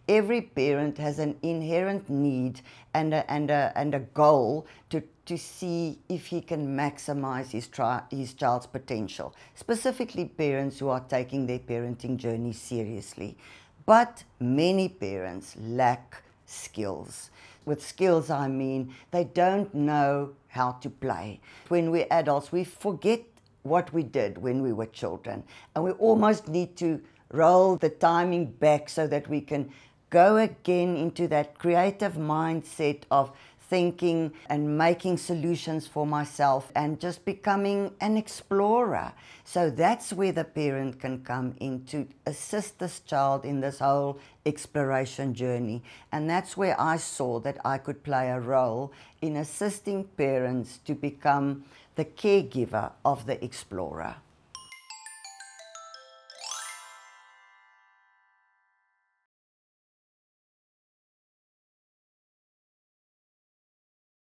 Every parent has an inherent need and a goal to see if he can maximize his child's potential, specifically parents who are taking their parenting journey seriously. But many parents lack skills. With skills, I mean they don't know how to play. When we're adults, we forget what we did when we were children, and we almost need to roll the timing back so that we can go again into that creative mindset of thinking and making solutions for myself and just becoming an explorer. So that's where the parent can come in to assist this child in this whole exploration journey. And that's where I saw that I could play a role in assisting parents to become the caregiver of the explorer.